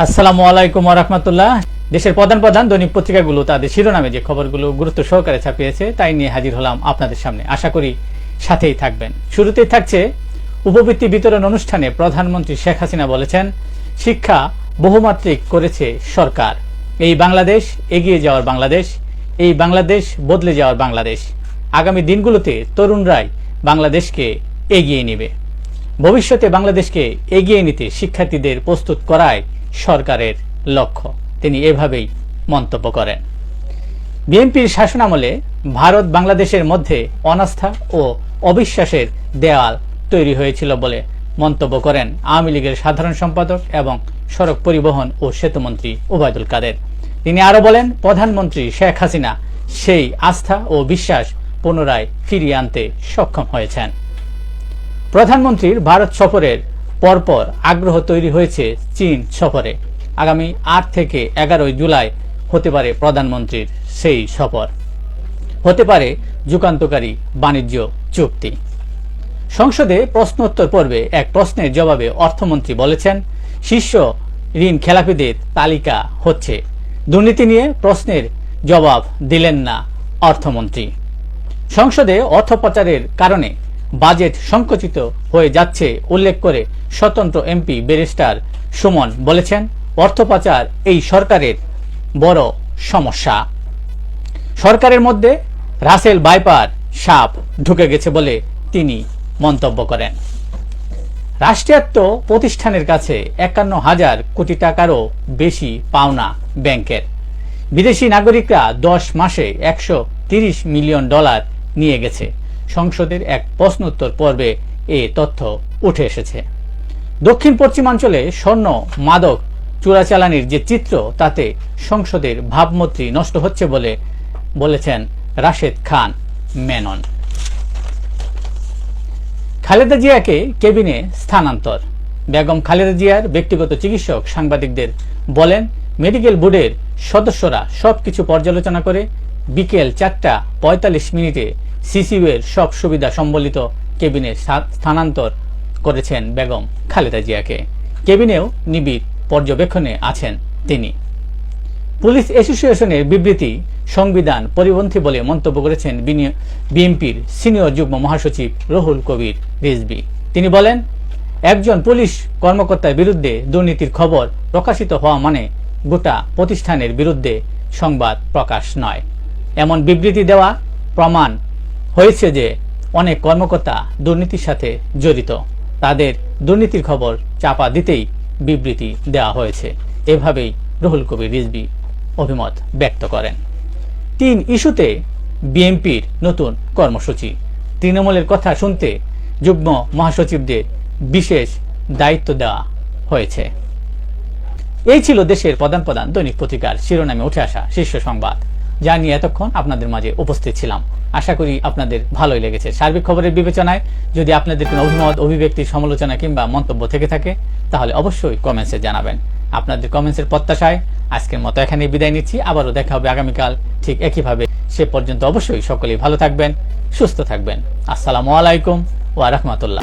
আসসালামু আলাইকুম ওয়া রাহমাতুল্লাহ। দেশের প্রধান প্রধান দৈনিক পত্রিকাগুলো তাদের শিরোনামে যে খবরগুলো গুরুত্ব সহকারে ছাপিয়েছে তাই নিয়ে হাজির হলাম আপনাদের সামনে। আশা করি সাথেই থাকবেন। শুরুতেই থাকছে উপবৃত্তি বিতরণ অনুষ্ঠানে প্রধানমন্ত্রী শেখ হাসিনা বলেছেন, শিক্ষা বহুমাত্রিক করেছে সরকার। এই বাংলাদেশ এগিয়ে যাওয়ার বাংলাদেশ, এই বাংলাদেশ বদলে যাওয়ার বাংলাদেশ। আগামী দিনগুলোতে তরুণরাই বাংলাদেশকে এগিয়ে নেবে। ভবিষ্যতে বাংলাদেশকে এগিয়ে নিতে শিক্ষার্থীদের প্রস্তুত করাই সরকারের লক্ষ্য, তিনি এভাবেই মন্তব্য করেন। বিএনপির শাসনামলে ভারত বাংলাদেশের মধ্যে অনাস্থা ও অবিশ্বাসের দেয়াল তৈরি হয়েছিল বলে মন্তব্য করেন আওয়ামী লীগের সাধারণ সম্পাদক এবং সড়ক পরিবহন ও সেতুমন্ত্রী ওবায়দুল কাদের। তিনি আরো বলেন, প্রধানমন্ত্রী শেখ হাসিনা সেই আস্থা ও বিশ্বাস পুনরায় ফিরিয়ে আনতে সক্ষম হয়েছেন। প্রধানমন্ত্রীর ভারত সফরের পরপর আগ্রহ তৈরি হয়েছে চীন সফরে। আগামী ৮ থেকে ১১ জুলাই হতে পারে প্রধানমন্ত্রীর সেই সফর, হতে পারে যুগান্তকারী বাণিজ্য চুক্তি। সংসদে প্রশ্নোত্তর পর্বে এক প্রশ্নের জবাবে অর্থমন্ত্রী বলেছেন, শীর্ষ ঋণ খেলাপিদের তালিকা হচ্ছে। দুর্নীতি নিয়ে প্রশ্নের জবাব দিলেন না অর্থমন্ত্রী। সংসদে অর্থ পাচারের কারণে বাজেট সংকুচিত হয়ে যাচ্ছে উল্লেখ করে স্বতন্ত্র এমপি ব্যারিস্টার সুমন বলেছেন, অর্থ পাচার এই সরকারের বড় সমস্যা। সরকারের মধ্যে রাসেল ভাইপার সাপ ঢুকে গেছে বলে তিনি মন্তব্য করেন। রাষ্ট্রায়ত্ত প্রতিষ্ঠানের কাছে ৫১,০০০ কোটি টাকারও বেশি পাওনা ব্যাংকের। বিদেশি নাগরিকরা ১০ মাসে $১৩০ মিলিয়ন নিয়ে গেছে। সংসদের এক প্রশ্নোত্তর পর্বে এ তথ্য উঠে এসেছে। দক্ষিণ পশ্চিমাঞ্চলে স্বর্ণ মাদক চোরাচালানির যে চিত্র, তাতে সংসদের ভাবমূর্তি নষ্ট হচ্ছে বলে বলেছেন রাশেদ খান মেনন। খালেদা জিয়াকে কেবিনে স্থানান্তর। বেগম খালেদা জিয়ার ব্যক্তিগত চিকিৎসক সাংবাদিকদের বলেন, মেডিকেল বোর্ডের সদস্যরা সবকিছু পর্যালোচনা করে বিকেল ৪:৪৫ সিসিইউ এর সব সুবিধা সম্বলিত কেবিনে স্থানান্তর করেছেন বেগম খালেদা জিয়াকে। কেবিনেও নিবিড় পর্যবেক্ষণে আছেন তিনি। পুলিশ অ্যাসোসিয়েশনের বিবৃতি সংবিধান পরিপন্থী বলে মন্তব্য করেছেন বিএনপির সিনিয়র যুগ্ম মহাসচিব রুহুল কবির রিজভী। তিনি বলেন, একজন পুলিশ কর্মকর্তার বিরুদ্ধে দুর্নীতির খবর প্রকাশিত হওয়া মানে গোটা প্রতিষ্ঠানের বিরুদ্ধে সংবাদ প্রকাশ নয়। এমন বিবৃতি দেওয়া প্রমাণ হয়েছে যে অনেক কর্মকর্তা দুর্নীতির সাথে জড়িত, তাদের দুর্নীতির খবর চাপা দিতেই বিবৃতি দেওয়া হয়েছে। এভাবেই রুহুল কবির রিজভী অভিমত ব্যক্ত করেন। ৩ ইস্যুতে বিএনপির নতুন কর্মসূচি। তৃণমূলের কথা শুনতে যুগ্ম মহাসচিবদের বিশেষ দায়িত্ব দেওয়া হয়েছে। এই ছিল দেশের প্রধান প্রধান দৈনিক পত্রিকার শিরোনামে উঠে আসা শীর্ষ সংবাদ, যা নিয়ে এতক্ষণ আপনাদের মাঝে উপস্থিত ছিলাম। আশা করি আপনাদের ভালোই লেগেছে। সার্বিক খবরের বিবেচনায় যদি আপনাদের কোনো অভিমত, অভিব্যক্তি, সমালোচনা কিংবা মন্তব্য থেকে থাকে তাহলে অবশ্যই কমেন্টসে জানাবেন। আপনাদের কমেন্টসের প্রত্যাশায় আজকের মতো এখানে বিদায় নিচ্ছি। আবারও দেখা হবে আগামীকাল ঠিক একইভাবে। সে পর্যন্ত অবশ্যই সকলেই ভালো থাকবেন, সুস্থ থাকবেন। আসসালামু আলাইকুম ওয়া রাহমাতুল্লাহ।